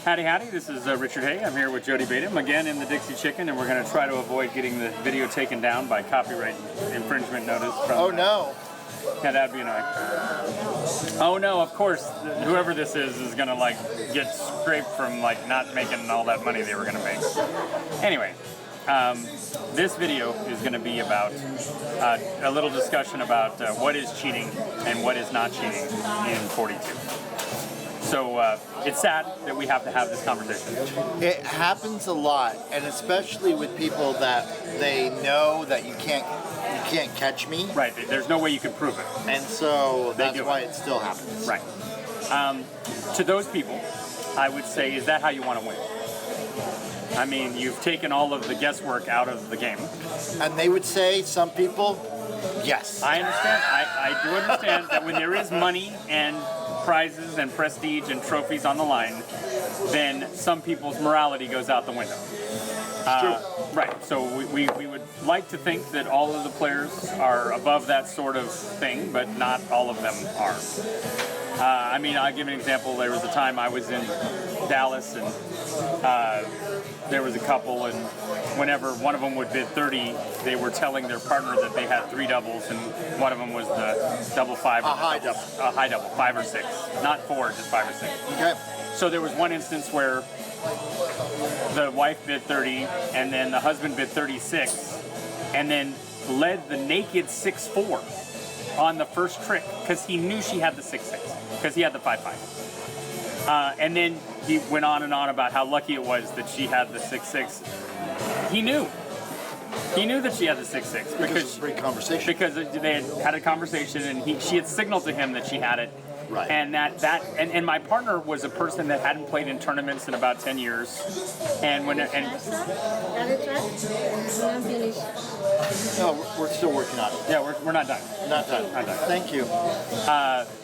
Howdy, howdy. This is Richard Hay. I'm here with Jody Batum, again in the Dixie Chicken, and we're going to try to avoid getting the video taken down by copyright infringement notice from... Oh, no. Yeah, that'd be annoying. Oh, no, of course, whoever this is going to, like, get scraped from, like, not making all that money they were going to make. Anyway, this video is going to be about a little discussion about what is cheating and what is not cheating in 42. So it's sad that we have to have this conversation. It happens a lot, and especially with people that they know that you can't catch me. Right. There's no way you can prove it. And so that's why it still happens. Right. To those people, I would say, is that how you want to win? I mean, you've taken all of the guesswork out of the game. And they would say, some people, yes. I understand. I do understand that when there is money and prizes and prestige and trophies on the line, then some people's morality goes out the window. Right. So we would like to think that all of the players are above that sort of thing, but not all of them are. I mean, I'll give an example. There was a time I was in Dallas, and there was a couple, and whenever one of them would bid 30, they were telling their partner that they had 3 doubles, and one of them was the double 5. A high double. A high double, 5 or 6. Not 4, just 5 or 6. Okay. So there was one instance where the wife bid 30, and then the husband bid 36, and then led the naked 6-4 on the first trick, because he knew she had the 6-6, because he had the 5-5. And then he went on and on about how lucky it was that she had the 6-6. He knew that she had the 6-6 because it was a great conversation. Because they had a conversation, and she had signaled to him that she had it. Right. And and my partner was a person that hadn't played in tournaments in about 10 years. And No, we're still working on it. yeah, we're not done. Not done. Not done. Thank you.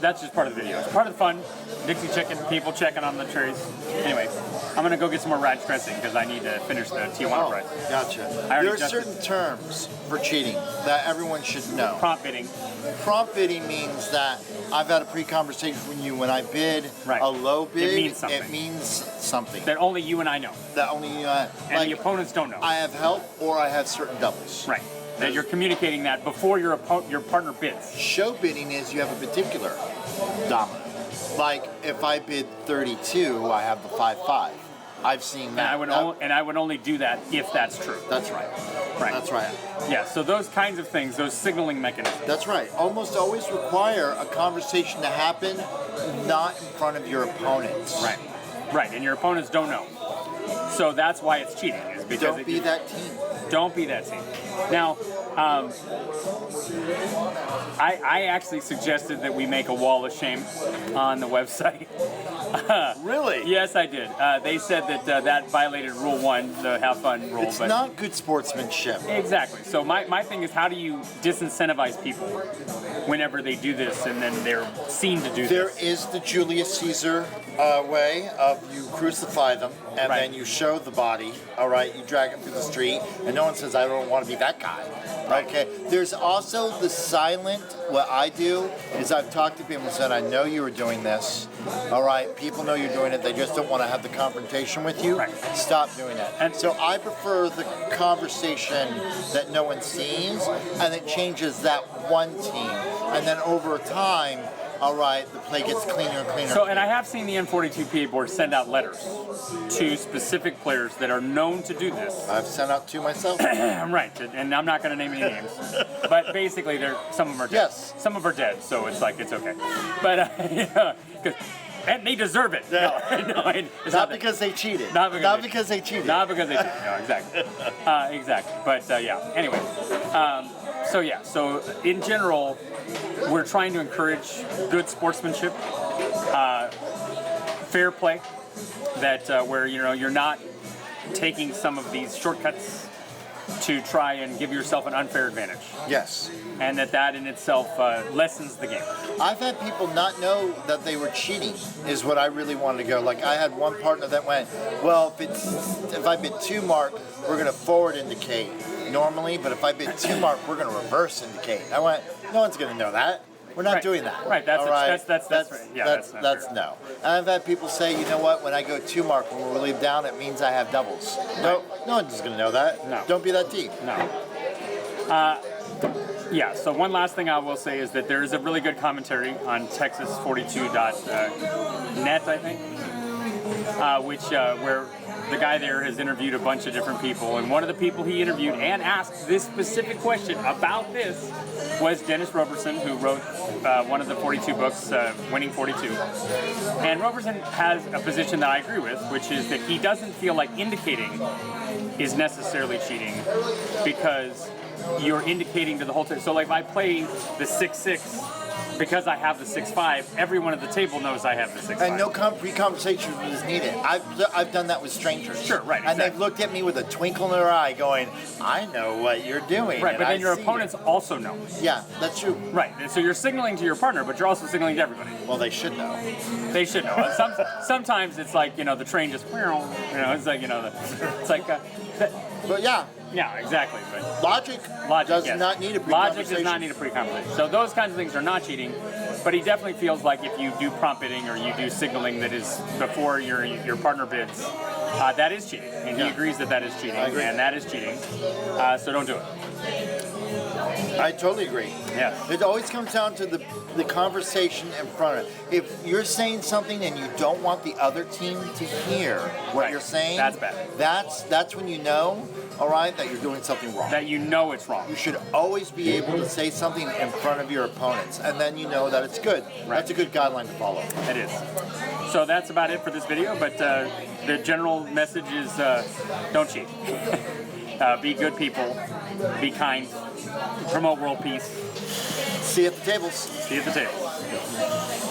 That's just part of the video. It's part of the fun. Dixie Chicken, people checking on the trays. Anyway, I'm gonna go get some more Rad's dressing because I need to finish the Tijuana fries. Gotcha. already There are adjusted. certain terms for cheating that everyone should know. Prompt bidding. Prompt bidding means that I've had a pre-conversation with you. When I bid Right. a low bid, means something. it means something. That only you and I know, That only and like the opponents don't know. I have help or I have certain doubles. Right. That you're communicating that before your partner bids. Show bidding is you have a particular domino. Like if I bid 32, I have the 5-5. I've seen that. And I would only do that if that's true. That's right. Right. That's right. Yeah. So those kinds of things, those signaling mechanisms. That's right. Almost always require a conversation to happen, not in front of your opponents. Right. Right. And your opponents don't know. So that's why it's cheating. Is because Don't be that team. Don't be that team. Now, I actually suggested that we make a wall of shame on the website. Really? Yes, I did. They said that that violated Rule 1, the have fun rule. It's not good sportsmanship. Exactly. So my thing is, how do you disincentivize people whenever they do this and then they're seen to do There this? is the Julius Caesar way of you crucify them and Right. then you show the body, all right, you drag them through the street and no one says, I don't want to be that guy. Okay. There's also the silent, what I do is I've talked to people and said, I know you were doing this, all right, people know you're doing it, they just don't want to have the confrontation with you. Right. Stop doing that. And- so I prefer the conversation that no one sees and it changes that one team. And then over time, all right, the play gets cleaner and cleaner. So, and I have seen the N42PA board send out letters to specific players that are known to do this. I've sent out 2 myself. Right, and I'm not going to name any names, but basically, some of them are dead. Yes. Some of them are dead, so it's like it's okay. But and they deserve it. No, it's Not that. because they cheated. Not because because they cheated. Not because they cheated. No, exactly. Exactly. But yeah. Anyway, so in general, we're trying to encourage good sportsmanship, fair play, that where you're not taking some of these shortcuts to try and give yourself an unfair advantage, Yes. and that in itself lessens the game. I've had people not know that they were cheating is what I really wanted to go. Like I had one partner that went, well, if I bid 2 mark, we're going to forward indicate normally, but if I bid 2 mark, we're going to reverse indicate. I went, no one's going to know that. We're not Right. doing that. Right, that's all a- right? that's right. Yeah, that's not fair. no. And I've had people say, you know what? When I go 2 mark when we leave down, it means I have doubles. No one's gonna know that. No. Don't be that deep. No. Yeah, so one last thing I will say is that there is a really good commentary on Texas42.net, I think, where the guy there has interviewed a bunch of different people, and one of the people he interviewed and asked this specific question about this was Dennis Roberson, who wrote one of the 42 books, Winning 42. And Roberson has a position that I agree with, which is that he doesn't feel like indicating is necessarily cheating because you're indicating to the whole table. So like if I play the 6-6 because I have the 6-5, everyone at the table knows I have the 6-5. And no pre-conversation is needed. I've done that with strangers. Sure, right, And they've exactly. looked at me with a twinkle in their eye going, I know what you're doing. Right, and but I then your see opponents it." also know. Yeah, that's true. Right, and so you're signaling to your partner, but you're also signaling to everybody. Well, they should know. They should know. And sometimes it's like, the train just, it's like, it's like, But yeah, yeah, exactly. But logic does yes. not need a Logic does pre-conversation. not need a pre-conversation. So those kinds of things are not cheating, but he definitely feels like if you do prompt bidding or you do signaling that is before your partner bids, that is cheating. And he Yeah. agrees that is cheating, I agree. and that is cheating. So don't do it. I totally agree. Yes. It always comes down to the conversation in front of it. If you're saying something and you don't want the other team to hear what Right. you're saying, That's bad. That's when you know, all right, that you're doing something wrong. That you know it's wrong. You should always be able to say something in front of your opponents, and then you know that it's good. Right. That's a good guideline to follow. It is. So that's about it for this video, but the general message is don't cheat. Be good people, be kind, promote world peace. See you at the tables. See you at the table.